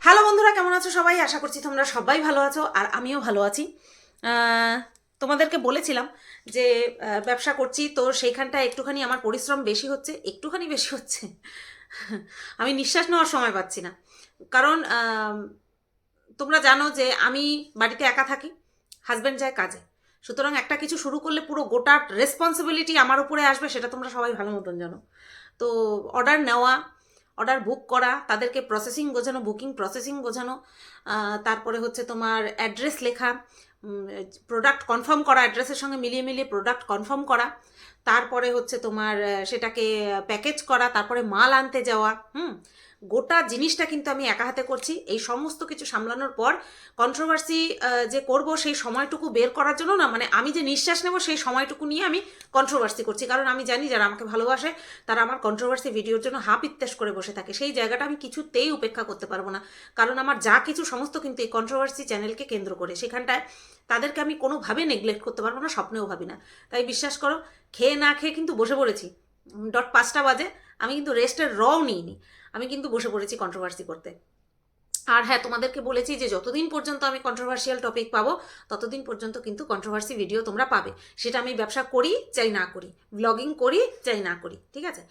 Hello বন্ধুরা, কেমন আছো সবাই? আশা করছি তোমরা সবাই ভালো আছো, আর আমিও ভালো আছি। তোমাদেরকে বলেছিলাম যে ব্যবসা করছি, তো সেইখানটা একটুখানি আমার পরিশ্রম বেশি হচ্ছে, একটুখানি বেশি হচ্ছে। আমি নিঃশ্বাস নেওয়ার সময় পাচ্ছি না, কারণ তোমরা জানো যে আমি বাড়িতে একা থাকি, হাজব্যান্ড যায় কাজে। সুতরাং একটা কিছু শুরু করলে পুরো গোটা রেসপন্সিবিলিটি আমার উপরে আসবে, সেটা তোমরা সবাই ভালো মতন জানো। তো অর্ডার নেওয়া, অর্ডার বুক করা, তাদেরকে প্রসেসিং বোঝানো, বুকিং প্রসেসিং বোঝানো, তারপরে হচ্ছে তোমার অ্যাড্রেস লেখা, প্রোডাক্ট কনফার্ম করা, অ্যাড্রেসের সঙ্গে মিলিয়ে মিলিয়ে প্রোডাক্ট কনফার্ম করা, তারপরে হচ্ছে তোমার সেটাকে প্যাকেজ করা, তারপরে মাল আনতে যাওয়া। গোটা জিনিসটা কিন্তু আমি একা হাতে করছি। এই সমস্ত কিছু সামলানোর পর কন্ট্রোভার্সি যে করব সেই সময়টুকু বের করার জন্য না, মানে আমি যে নিঃশ্বাস নেব সেই সময়টুকু নিয়ে আমি কন্ট্রোভার্সি করছি, কারণ আমি জানি যারা আমাকে ভালোবাসে তারা আমার কন্ট্রোভার্সি ভিডিওর জন্য হাপ ইত্যাস করে বসে থাকে। সেই জায়গাটা আমি কিছুতেই উপেক্ষা করতে পারবো না, কারণ আমার যা কিছু সমস্ত কিন্তু এই কন্ট্রোভার্সি চ্যানেলকে কেন্দ্র করে। সেখানটায় তাদেরকে আমি কোনোভাবে নেগলেক্ট করতে পারবো না, স্বপ্নেও ভাবি না। তাই বিশ্বাস করো, খেয়ে না খেয়ে কিন্তু বসে পড়েছি। 5টা বাজে, আমি কিন্তু রেস্টের রও নিইনি, আমি কিন্তু বসে পড়েছি কন্ট্রোভার্সি করতে। আর হ্যাঁ, তোমাদেরকে বলেছি যে যতদিন পর্যন্ত আমি কন্ট্রোভার্সিয়াল টপিক পাবো ততদিন পর্যন্ত কিন্তু কন্ট্রোভার্সি ভিডিও তোমরা পাবে, সেটা আমি ব্যবসা করি চাই না করি, ব্লগিং করি চাই না করি, ঠিক আছে?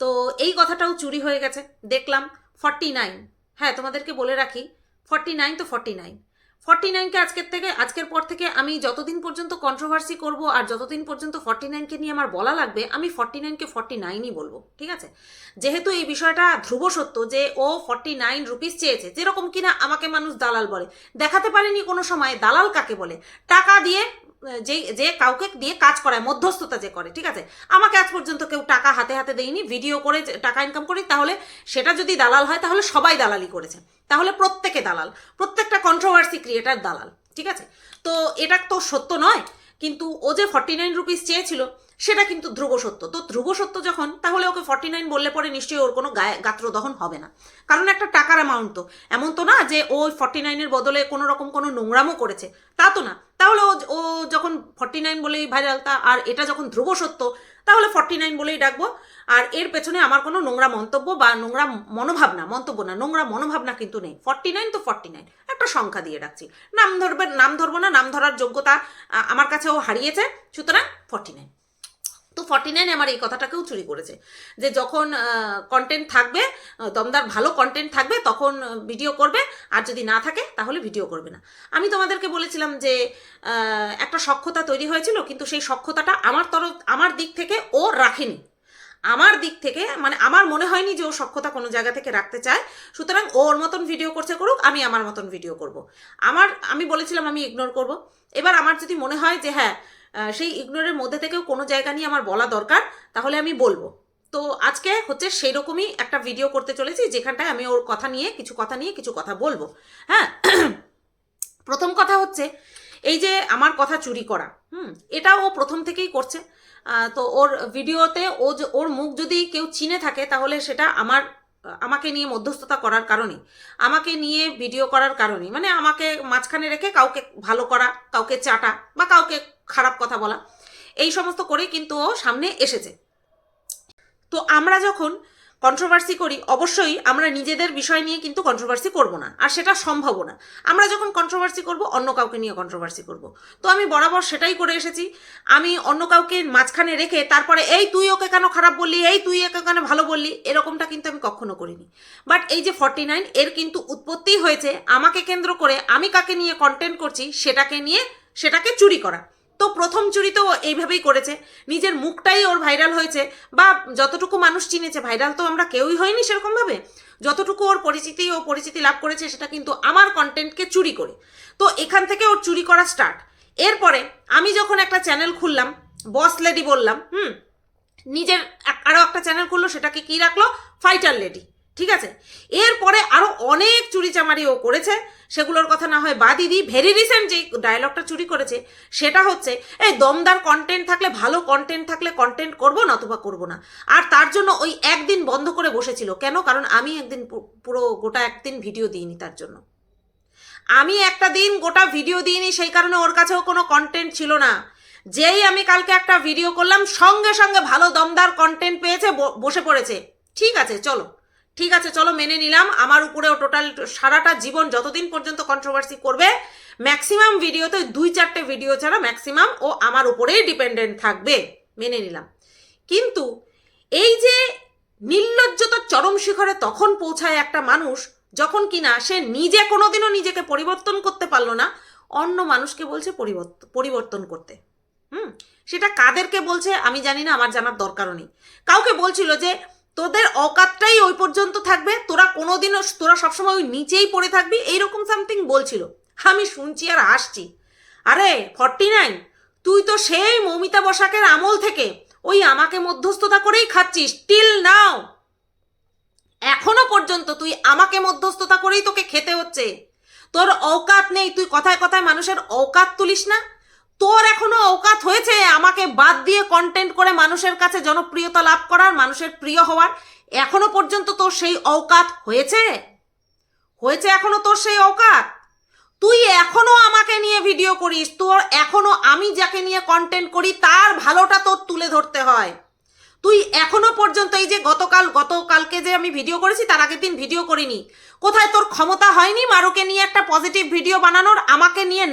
তো এই কথাটাও চুরি হয়ে গেছে দেখলাম। 49, হ্যাঁ তোমাদেরকে বলে রাখি, 49 তো 49কে আজকের পর থেকে আমি যতদিন পর্যন্ত কন্ট্রোভার্সি করব আর যতদিন পর্যন্ত 49কে নিয়ে আমার বলা লাগবে, আমি 49কে 49ই বলবো, ঠিক আছে? যেহেতু এই বিষয়টা ধ্রুব সত্য যে ও 49 রুপিস চেয়েছে, যেরকম কিনা আমাকে মানুষ দালাল বলে, দেখাতে পারেনি কোনো সময় দালাল কাকে বলে। টাকা দিয়ে যে যে কাউকে দিয়ে কাজ করায়, মধ্যস্থতা যে করে, ঠিক আছে? আমাকে আজ পর্যন্ত কেউ টাকা হাতে হাতে দেয়নি, ভিডিও করে টাকা ইনকাম করি, তাহলে সেটা যদি দালাল হয় তাহলে সবাই দালালি করেছে, তাহলে প্রত্যেকে দালাল, প্রত্যেকটা কন্ট্রোভার্সি ক্রিয়েটার দালাল, ঠিক আছে? তো এটা তো সত্য নয়, কিন্তু ও যে 49 রুপিস চেয়েছিল সেটা কিন্তু ধ্রুব সত্য। তো ধ্রুব সত্য যখন, তাহলে ওকে 49 বললে পরে নিশ্চয়ই ওর কোনো গাত্রদহন হবে না, কারণ একটা টাকার অ্যামাউন্ট তো, এমন তো না যে ও 49-এর বদলে কোনো রকম কোনো নোংরামও করেছে, তা তো না। তাহলে ও যখন 49 বলেই ভাইরাল, তা আর এটা যখন ধ্রুব সত্য, তাহলে 49 বলেই ডাকবো। আর এর পেছনে আমার কোনো নোংরা মন্তব্য বা নোংরা মনোভাবনা, মন্তব্য না, নোংরা মনোভাবনা কিন্তু নেই। 49 তো 49, একটা সংখ্যা দিয়ে ডাকছি। নাম ধরবো না, নাম ধরার যোগ্যতা আমার কাছেও হারিয়েছে, সুতরাং 49। তো 49 আমার এই কথাটাকেও চুরি করেছে, যে যখন কন্টেন্ট থাকবে, দমদার ভালো কন্টেন্ট থাকবে তখন ভিডিও করবে, আর যদি না থাকে তাহলে ভিডিও করবে না। আমি তোমাদেরকে বলেছিলাম যে একটা সখ্যতা তৈরি হয়েছিল, কিন্তু সেই সখ্যতাটা আমার দিক থেকে ও রাখেনি। আমার দিক থেকে মানে আমার মনে হয়নি যে ও সখ্যতা কোনো জায়গা থেকে রাখতে চায়, সুতরাং ওর মতন ভিডিও করছে করুক, আমি আমার মতন ভিডিও করব। আমি বলেছিলাম আমি ইগনোর করব। এবার আমার যদি মনে হয় যে হ্যাঁ, সেই ইগনোরের মধ্যে থেকেও কোনো জায়গা নিয়ে আমার বলা দরকার, তাহলে আমি বলবো। তো আজকে হচ্ছে সেই রকমই একটা ভিডিও করতে চলেছি, যেখানটায় আমি ওর কথা নিয়ে কিছু কথা বলবো। হ্যাঁ, প্রথম কথা হচ্ছে এই যে আমার কথা চুরি করা, এটা ও প্রথম থেকেই করছে। তো ওর ভিডিওতে ওর মুখ যদি কেউ চিনে থাকে, তাহলে সেটা আমাকে নিয়ে মধ্যস্থতা করার কারণে, আমাকে নিয়ে ভিডিও করার কারণে, মানে আমাকে মাঝখানে রেখে কাউকে ভালো করা, কাউকে চাটা বা কাউকে খারাপ কথা বলা, এই সমস্ত করেই কিন্তু ও সামনে এসেছে। তো আমরা যখন কন্ট্রোভার্সি করি, অবশ্যই আমরা নিজেদের বিষয় নিয়ে কিন্তু কন্ট্রোভার্সি করব না, আর সেটা সম্ভব না। আমরা যখন কন্ট্রোভার্সি করব, অন্য কাউকে নিয়ে কন্ট্রোভার্সি করব। তো আমি বরাবর সেটাই করে এসেছি। আমি অন্য কাউকে মাঝখানে রেখে তারপরে এই তুই ওকে কেন খারাপ বললি, এই তুই একে কেন ভালো বললি, এরকমটা কিন্তু আমি কখনো করিনি। বাট এই যে 49, এর কিন্তু উৎপত্তি হয়েছে আমাকে কেন্দ্র করে। আমি কাকে নিয়ে কন্টেন্ট করছি সেটাকে চুরি করা। তো প্রথম চুরি তো এইভাবেই করেছে, নিজের মুখটাই ওর ভাইরাল হয়েছে, বা যতটুকু মানুষ চিনেছে, ভাইরাল তো আমরা কেউই হয়নি সেরকমভাবে। যতটুকু ও পরিচিতি লাভ করেছে, সেটা কিন্তু আমার কন্টেন্টকে চুরি করে। তো এখান থেকে ওর চুরি করা স্টার্ট। এরপরে আমি যখন একটা চ্যানেল খুললাম, বস লেডি বললাম, নিজের আরও একটা চ্যানেল খুললো, সেটাকে কি রাখলো, ফাইটার লেডি, ঠিক আছে? এরপরে আরও অনেক চুরিচামারি ও করেছে, সেগুলোর কথা না হয় বাদই দিই। ভেরি রিসেন্ট যে ডায়লগটা চুরি করেছে, সেটা হচ্ছে এই দমদার কন্টেন্ট থাকলে, ভালো কন্টেন্ট থাকলে কন্টেন্ট করবো, নতুবা করবো না। আর তার জন্য ওই একদিন বন্ধ করে বসেছিল। কেন? কারণ আমি একদিন পুরো গোটা একদিন ভিডিও দিইনি, তার জন্য আমি একটা দিন গোটা ভিডিও দিইনি, সেই কারণে ওর কাছেও কোনো কন্টেন্ট ছিল না। যেই আমি কালকে একটা ভিডিও করলাম, সঙ্গে সঙ্গে ভালো দমদার কন্টেন্ট পেয়েছে, বসে পড়েছে। ঠিক আছে, চলো, ঠিক আছে, চলো মেনে নিলাম, আমার উপরেও টোটাল সারাটা জীবন যতদিন পর্যন্ত কন্ট্রোভার্সি করবে ম্যাক্সিমাম ভিডিওতে 2-4টে ভিডিও ছাড়া ম্যাক্সিমাম ও আমার উপরেই ডিপেন্ডেন্ট থাকবে, মেনে নিলাম। কিন্তু এই যে নির্লজ্জতার চরম শিখরে তখন পৌঁছায় একটা মানুষ যখন কিনা সে নিজে কোনোদিনও নিজেকে পরিবর্তন করতে পারলো না, অন্য মানুষকে বলছে পরিবর্তন করতে। সেটা কাদেরকে বলছে আমি জানি না, আমার জানার দরকারও নেই। কাউকে বলছিল যে তোদের অকাতটাই ওই পর্যন্ত থাকবে, তোরা সবসময় ওই নিচেই পড়ে থাকবি, এইরকম সামথিং বলছিল। আমি শুনছি আর হাসছি। আরে 49, তুই তো সেই মৌমিতা বসাকের আমল থেকে ওই আমাকে মধ্যস্থতা করেই খাচ্ছিস, টিল নাও এখনো পর্যন্ত তুই আমাকে মধ্যস্থতা করেই তোকে খেতে হচ্ছে। তোর অকাত নেই, তুই কথায় কথায় মানুষের অকাত তুলিস না। তোর এখনো অকাত হয়েছে আমাকে বাদ দিয়ে কন্টেন্ট করে মানুষের কাছে জনপ্রিয়তা লাভ করার, মানুষের প্রিয় হওয়ার? এখনো পর্যন্ত তোর সেই অকাত হয়েছে? এখনো তোর সেই অকাত? তুই এখনো আমাকে নিয়ে ভিডিও করিস, তোর এখনো আমি যাকে নিয়ে কন্টেন্ট করি তার ভালোটা তোর তুলে ধরতে হয়। তুই এখনো পর্যন্ত এই যে গতকালকে যে আমি ভিডিও করেছি তার আগের দিন ভিডিও করিনি, কোথায় তোর ক্ষমতা হয়নি মারুকে নিয়ে একটা পজিটিভ ভিডিও বানানোর? আমাকে নিয়ে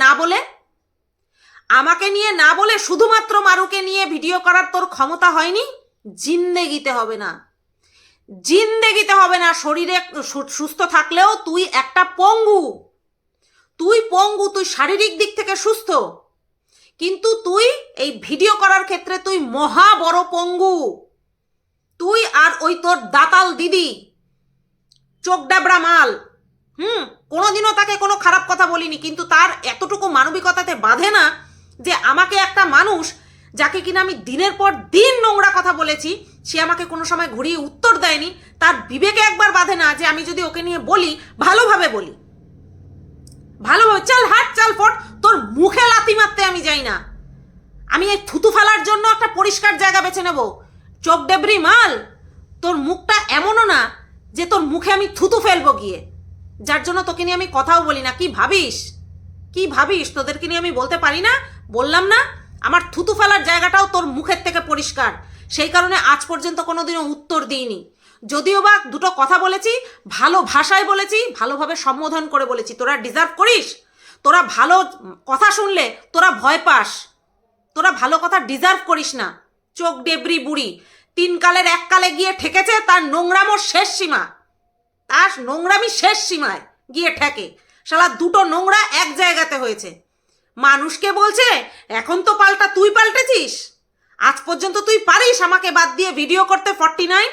না বলে শুধুমাত্র মারুকে নিয়ে ভিডিও করার তোর ক্ষমতা হয়নি? জিন্দেগিতে হবে না। শরীরে সুস্থ থাকলেও তুই একটা পঙ্গু, তুই শারীরিক দিক থেকে সুস্থ, কিন্তু তুই এই ভিডিও করার ক্ষেত্রে তুই মহা বড় পঙ্গু। তুই আর ওই তোর দাতাল দিদি চোখ ডাবড়া মাল। কোনোদিনও তাকে কোনো খারাপ কথা বলিনি, কিন্তু তার এতটুকু মানবিকতাতে বাঁধে না যে আমাকে একটা মানুষ যাকে কিনা আমি দিনের পর দিন নোংরা কথা বলেছি, সে আমাকে কোনো সময় ঘুরিয়ে উত্তর দেয়নি, তার বিবেকে একবার বাঁধে না যে আমি যদি ওকে নিয়ে বলি ভালোভাবে চাল হাট চাল ফট, তোর মুখে লাথি মারতে আমি যাই না। আমি এই থুতু ফেলার জন্য একটা পরিষ্কার জায়গা বেছে নেব। চোখ ডেবরি মাল, তোর মুখটা এমনও না যে তোর মুখে আমি থুতু ফেলবো গিয়ে, যার জন্য তোকে নিয়ে আমি কথাও বলি না। কি ভাবিস তোদেরকে নিয়ে আমি বলতে পারি না? বললাম না, আমার থুতু ফেলার জায়গাটাও তোর মুখের থেকে পরিষ্কার, সেই কারণে আজ পর্যন্ত কোনোদিনও উত্তর দিইনি। যদিও বা দুটো কথা বলেছি, ভালো ভাষায় বলেছি, ভালোভাবে সম্বোধন করে বলেছি। তোরা ডিজার্ভ করিস, তোরা ভালো কথা শুনলে তোরা ভয় পাস, তোরা ভালো কথা ডিজার্ভ করিস না। চোখ ডেবরি বুড়ি 3 কালের 1 কালে গিয়ে ঠেকেছে, তার নোংরামোর শেষ সীমা, তার নোংরামি শেষ সীমায় গিয়ে ঠেকে। শালা দুটো নোংরা এক জায়গাতে হয়েছে। মানুষকে বলছে এখন তো তুই পাল্টেছিস। আজ পর্যন্ত তুই পারিস আমাকে বাদ দিয়ে ভিডিও করতে 49?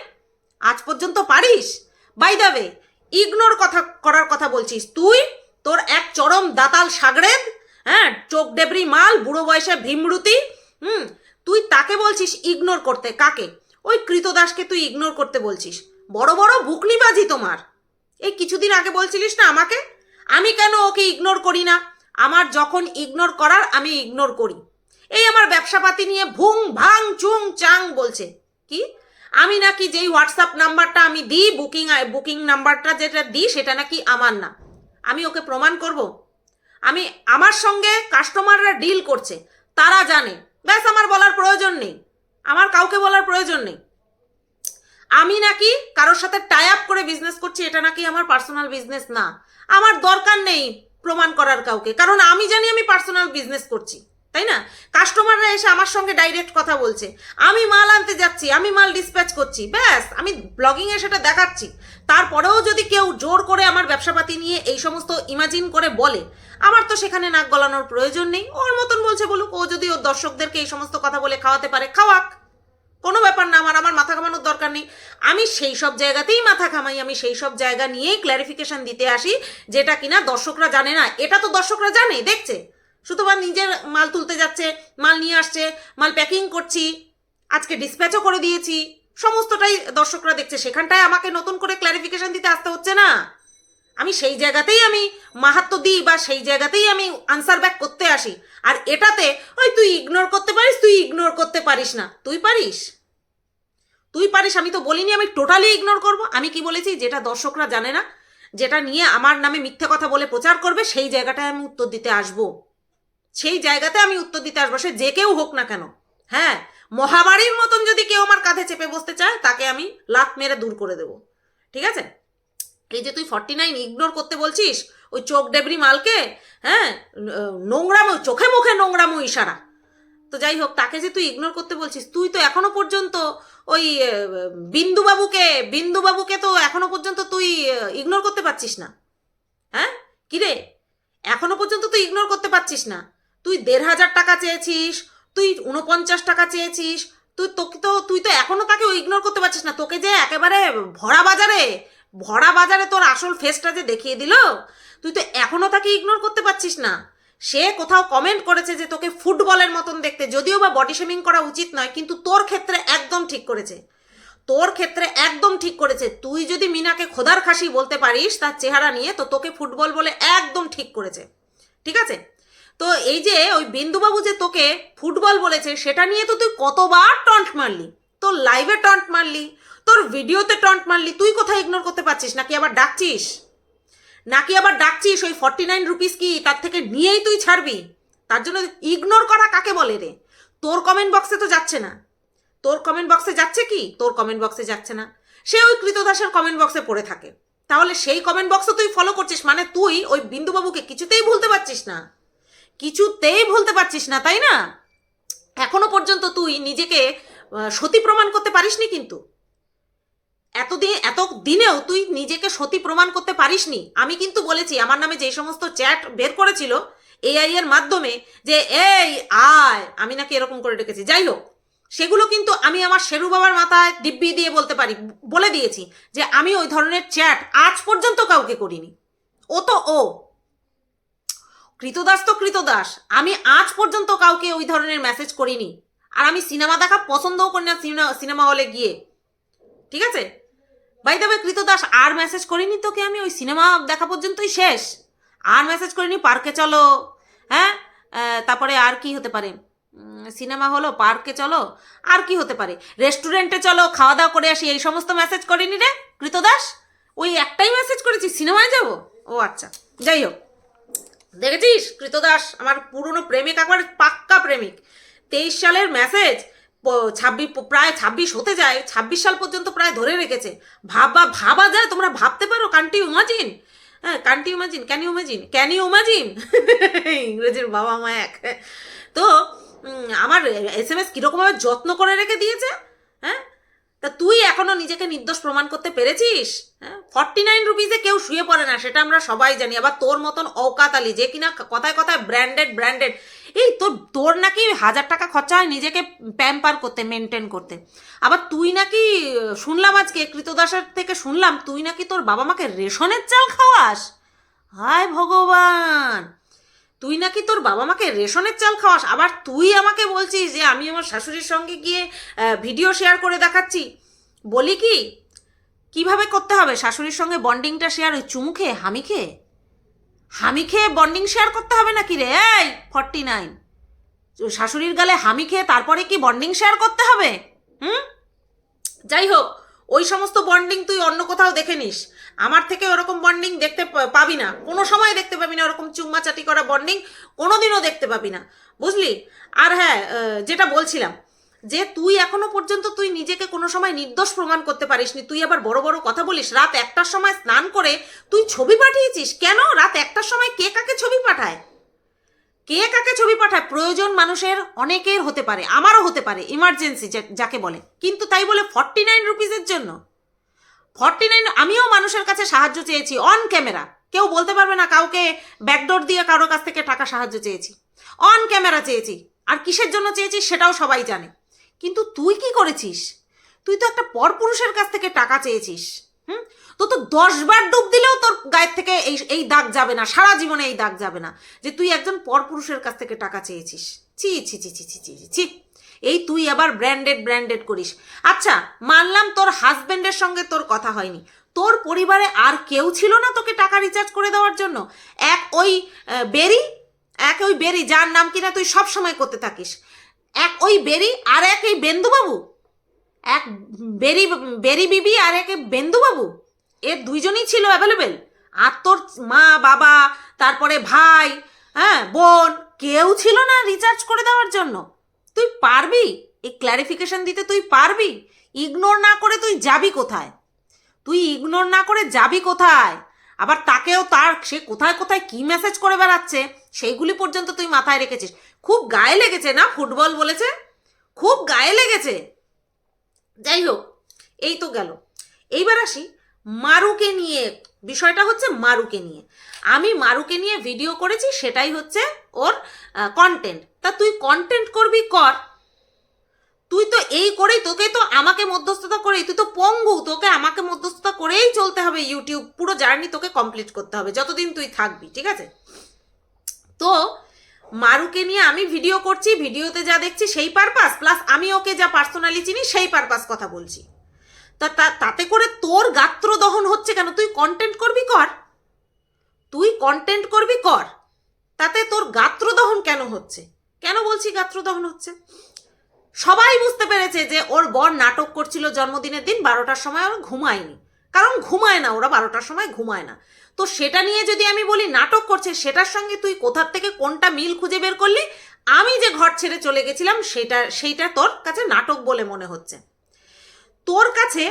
আজ পর্যন্ত পারিস? বাই দ্য ওয়ে, ইগনোর করার কথা বলছিস তুই, তোর এক চরম দাতাল সাগরেদ, চোখ ডেবরি মাল, বুড়ো বয়সে ভীমরুতি। তুই তাকে বলছিস ইগনোর করতে? কাকে? ওই কৃতদাসকে তুই ইগনোর করতে বলছিস? বড় বড় বুকনিবাজি তোমার। এই কিছুদিন আগে বলছিলিস না আমাকে, আমি কেন ওকে ইগনোর করি না? আমার যখন ইগনোর করার আমি ইগনোর করি। এই আমার ব্যবসাপাতি নিয়ে ভুং ভাং চুং চাং বলছে কি, আমি নাকি যেই হোয়াটসঅ্যাপ নাম্বারটা আমি দিই, বুকিং নাম্বারটা যেটা দিই সেটা নাকি আমার না। আমি ওকে প্রমাণ করব? আমার সঙ্গে কাস্টমাররা ডিল করছে, তারা জানে, ব্যাস, আমার বলার প্রয়োজন নেই, আমার কাউকে বলার প্রয়োজন নেই। আমি নাকি কারোর সাথে টাই আপ করে বিজনেস করছি, এটা নাকি আমার পার্সোনাল বিজনেস না। আমার দরকার নেই প্রমাণ করার কাউকে, কারণ আমি জানি আমি পার্সোনাল বিজনেস করছি, তাই না? কাস্টমাররা এসে আমার সঙ্গে ডাইরেক্ট কথা বলছে, আমি মাল আনতে যাচ্ছি, আমি মাল ডিসপ্যাচ করছি, ব্যাস, আমি ব্লগিংয়ে সেটা দেখাচ্ছি। তারপরেও যদি কেউ জোর করে আমার ব্যবসাপাতি নিয়ে এই সমস্ত ইমাজিন করে বলে, আমার তো সেখানে নাক গলানোর প্রয়োজন নেই। ওর মতন বলছে বলুক, ও যদি ওর দর্শকদেরকে এই সমস্ত কথা বলে খাওয়াতে পারে খাওয়াক, কোনো ব্যাপার না। আমার মাথা ঘামানোর দরকার নেই। আমি সেই সব জায়গাতেই মাথা ঘামাই, আমি সেই সব জায়গা নিয়েই ক্ল্যারিফিকেশন দিতে আসি, যেটা কিনা দর্শকরা জানে না। এটা তো দর্শকরা জানে, দেখছে, শুধুমাত্র নিজের মাল তুলতে যাচ্ছে, মাল নিয়ে আসছে, মাল প্যাকিং করছি, আজকে ডিসপ্যাচও করে দিয়েছি, সমস্তটাই দর্শকরা দেখছে। সেখানটায় আমাকে নতুন করে ক্ল্যারিফিকেশন দিতে আসতে হচ্ছে না। আমি সেই জায়গাতেই আমি মাহাত্ম্য দিই, বা সেই জায়গাতেই আমি আনসার ব্যাক করতে আসি। আর এটাতে ওই তুই ইগনোর করতে পারিস না, তুই পারিস। আমি তো বলিনি আমি টোটালি ইগনোর করব। আমি কি বলেছি? যেটা দর্শকরা জানে না, যেটা নিয়ে আমার নামে মিথ্যে কথা বলে প্রচার করবে, সেই জায়গাটায় আমি উত্তর দিতে আসবো। সে যে কেউ হোক না কেন। মহামারীর মতন যদি কেউ আমার কাঁধে চেপে বসতে চায়, তাকে আমি লাত মেরে দূর করে দেবো। ঠিক আছে? এই যে তুই 49 ইগনোর করতে বলছিস ওই চোখ ডেবরি মালকে, হ্যাঁ, নোংরামো, চোখে মুখে নোংরামো ইশারা। তো যাই হোক, তাকে যে তুই ইগনোর করতে বলছিস, তুই তো এখনো পর্যন্ত ওই বিন্দুবাবুকে তো এখনো পর্যন্ত তুই ইগনোর করতে পারছিস না। হ্যাঁ কিরে, এখনো পর্যন্ত তুই ইগনোর করতে পারছিস না? তুই 1,500 টাকা চেয়েছিস, তুই 49 টাকা চেয়েছিস, তুই তো এখনো তাকে ইগনোর করতে পারছিস না। তোকে যে একেবারে ভরা বাজারে তোর আসল ফেসটা যে দেখিয়ে দিল, তুই তো এখনো তাকে ইগনোর করতে পারছিস না। সে কোথাও কমেন্ট করেছে যে তোকে ফুটবলের মতন দেখতে, যদিও বা বডি শেমিং করা উচিত নয়, কিন্তু তোর ক্ষেত্রে একদম ঠিক করেছে। তুই যদি মিনাকে খোদার খাসি বলতে পারিস তার চেহারা নিয়ে, তো তোকে ফুটবল বলে একদম ঠিক করেছে। ঠিক আছে? তো এই যে ওই বিন্দুবাবু যে তোকে ফুটবল বলেছে, সেটা নিয়ে তো তুই কতবার টন্ট মারলি, তোর লাইভে টন্ট মারলি, তোর ভিডিওতে টন্ট মারলি, তুই কোথায় ইগনোর করতে পারছিস? নাকি আবার ডাকছিস ওই 49 রুপিস কি তার থেকে নিয়েই তুই ছাড়বি? তার জন্য ইগনোর করা কাকে বলে রে? তোর কমেন্ট বক্সে তো যাচ্ছে না। তোর কমেন্ট বক্সে যাচ্ছে কি? তোর কমেন্ট বক্সে যাচ্ছে না, সে ওই কৃতদাসের কমেন্ট বক্সে পড়ে থাকে। তাহলে সেই কমেন্ট বক্সে তুই ফলো করছিস, মানে তুই ওই বিন্দুবাবুকে কিছুতেই ভুলতে পারছিস না, তাই না? এখনো পর্যন্ত তুই নিজেকে সতী প্রমাণ করতে পারিসনি, কিন্তু এত দিনেও তুই নিজেকে সতী প্রমাণ করতে পারিসনি। আমি কিন্তু বলেছি, আমার নামে যে সমস্ত চ্যাট বের করেছিল এআই এর মাধ্যমে, যে এই আয়, আমি নাকি এরকম করে ডেকেছি, যাই হোক, সেগুলো কিন্তু আমি আমার শেরু বাবার মাথায় দিব্যি দিয়ে বলে দিয়েছি যে আমি ওই ধরনের চ্যাট আজ পর্যন্ত কাউকে করিনি। ও কৃতদাস, আমি আজ পর্যন্ত কাউকে ওই ধরনের মেসেজ করিনি। আর আমি সিনেমা দেখা পছন্দও করি না সিনেমা হলে গিয়ে। ঠিক আছে? বাই দ্য ওয়ে কৃতদাস, আর মেসেজ করিনি তোকে আমি, ওই সিনেমা দেখা পর্যন্তই শেষ। আর মেসেজ করিনি পার্কে চলো, হ্যাঁ, তারপরে আর কি হতে পারে, সিনেমা হলো, পার্কে চলো, আর কি হতে পারে, রেস্টুরেন্টে চলো, খাওয়া দাওয়া করে আসি, এই সমস্ত মেসেজ করিনি রে কৃতদাস। ওই একটাই মেসেজ করেছি, সিনেমায় যাব। ও আচ্ছা, যাই হোক, দেখেছিস কৃতদাস আমার পুরনো প্রেমিক, একবার পাক্কা প্রেমিক। 23 সালের মেসেজ 26 হতে যায়, 26 সাল পর্যন্ত প্রায় ধরে রেখেছে। ভাবা যায়? তোমরা ভাবতে পারো? ক্যান ইউ ইমাজিন ইংরেজির বাবা মা এক। তো আমার SMS কিরকমভাবে যত্ন করে রেখে দিয়েছে। হ্যাঁ, তা তুই এখনো নিজেকে নির্দোষ প্রমাণ করতে পেরেছিস? হ্যাঁ, 49 রুপিসে কেউ শুয়ে পড়ে না, সেটা আমরা সবাই জানি। আবার তোর মতন অকাতালি যে কিনা কথায় কথায় ব্র্যান্ডেড, এই তোর নাকি 1000 টাকা খরচা হয় নিজেকে প্যাম্পার করতে, মেনটেন করতে। আবার তুই নাকি শুনলাম আজকে কৃতদাসের থেকে শুনলাম তুই নাকি তোর বাবা মাকে রেশনের চাল খাওয়াস। হায় ভগবান, তুই নাকি তোর বাবা মাকে রেশনের চাল খাওয়াস, আবার তুই আমাকে বলছিস যে আমি আমার শাশুড়ির সঙ্গে গিয়ে ভিডিও শেয়ার করে দেখাচ্ছি। বলি কি, কিভাবে করতে হবে শাশুড়ির সঙ্গে বন্ডিংটা শেয়ার? ওই চুমু খেয়ে, হামি খেয়ে বন্ডিং শেয়ার করতে হবে নাকি রে? এই 49, শাশুড়ির গালে হামি খেয়ে তারপরে কি বন্ডিং শেয়ার করতে হবে? যাই হোক, ওই সমস্ত বন্ডিং তুই অন্য কোথাও দেখে নিস, আমার থেকে ওরকম বন্ডিং দেখতে পাবি না, কোনো সময় দেখতে পাবি না। ওরকম চুম্মাচাটি করা বন্ডিং কোনোদিনও দেখতে পাবি না, বুঝলি? আর হ্যাঁ, যেটা বলছিলাম, যে তুই এখনো পর্যন্ত তুই নিজেকে কোনো সময় নির্দোষ প্রমাণ করতে পারিসনি। তুই আবার বড় বড় কথা বলিস। রাত 1টার সময় স্নান করে তুই ছবি পাঠিয়েছিস। কেন রাত 1টার সময় কে কাকে ছবি পাঠায়? প্রয়োজন মানুষের অনেকের হতে পারে, আমারও হতে পারে, ইমার্জেন্সি যাকে বলে, কিন্তু তাই বলে 49 রুপিসের জন্য? 49, আমিও মানুষের কাছে সাহায্য চেয়েছি অন ক্যামেরা, কেউ বলতে পারবে না কাউকে ব্যাকডোর দিয়ে কারোর কাছ থেকে টাকা সাহায্য চেয়েছি, অন ক্যামেরা চেয়েছি। আর কিসের জন্য চেয়েছিস সেটাও সবাই জানে। কিন্তু তুই কি করেছিস? তুই তো একটা পরপুরুষের কাছ থেকে টাকা চেয়েছিস। তো 10 বার ডুব দিলেও তোর গায়ের থেকে এই দাগ যাবে না, সারা জীবনে এই দাগ যাবে না যে তুই একজন পরপুরুষের কাছ থেকে টাকা চেয়েছিস। ছি ছি ছি ছি ছি ছি ছি। এই তুই আবার ব্র্যান্ডেড করিস। আচ্ছা, মানলাম তোর হাজবেন্ডের সঙ্গে তোর কথা হয়নি, তোর পরিবারে আর কেউ ছিল না তোকে টাকা রিচার্জ করে দেওয়ার জন্য? ওই বেরি যার নাম কিনা তুই সব সময় করতে থাকিস, ওই বেরি, আর এই বেন্দুবাবু, বেরি বিবি আর বেন্দুবাবু, এর দুইজনই ছিল অ্যাভেলেবেল। আর তোর মা বাবা, তারপরে ভাই, হ্যাঁ, বোন, কেউ ছিল না রিচার্জ করে দেওয়ার জন্য? তুই পারবি এই ক্ল্যারিফিকেশন দিতে? তুই পারবি? ইগনোর না করে তুই যাবি কোথায়? তুই ইগনোর না করে যাবি কোথায়? আবার তাকেও সে কোথায় কোথায় কি মেসেজ করে বেড়াচ্ছে সেইগুলি পর্যন্ত তুই মাথায় রেখেছিস। খুব গায়ে লেগেছে না ফুটবল বলেছে, খুব গায়ে লেগেছে। যাই হোক, এই তো গেল। এইবার আসি মারুকে নিয়ে। বিষয়টা হচ্ছে মারুকে নিয়ে। আমি মারুকে নিয়ে ভিডিও করেছি, সেটাই হচ্ছে ওর কন্টেন্ট। তা তুই কন্টেন্ট করবি কর, তুই তো এই করেই, তোকে তো আমাকে মধ্যস্থতা করেই, তুই তো পঙ্গু, তোকে আমাকে মধ্যস্থতা করেই চলতে হবে। ইউটিউব পুরো জার্নি তোকে কমপ্লিট করতে হবে যতদিন তুই থাকবি, ঠিক আছে? তো মারুকে নিয়ে আমি ভিডিও করছি, ভিডিওতে যা দেখছি সেই পারপাস, প্লাস আমি ওকে যা পার্সোনালি চিনি সেই পারপাস কথা বলছি। তাতে করে তোর গাত্র দহন হচ্ছে কেন? তুই কন্টেন্ট করবি কর, তুই কন্টেন্ট করবি কর, তাতে তোর গাত্র দহন কেন হচ্ছে? কেন বলছি গাত্র দহন হচ্ছে? সবাই বুঝতে পেরেছে যে ওর বর নাটক করছিল জন্মদিনের দিন 12টার সময়। ওরা ঘুমায়নি, কারণ ঘুমায় না, ওরা 12টার সময় ঘুমায় না। তো সেটা নিয়ে যদি আমি বলি নাটক করছে, সেটার সঙ্গে তুই কোথার থেকে কোনটা মিল খুঁজে বের করলি? আমি যে ঘর ছেড়ে চলে গেছিলাম সেইটা তোর কাছে নাটক বলে মনে হচ্ছে। তোর কাছে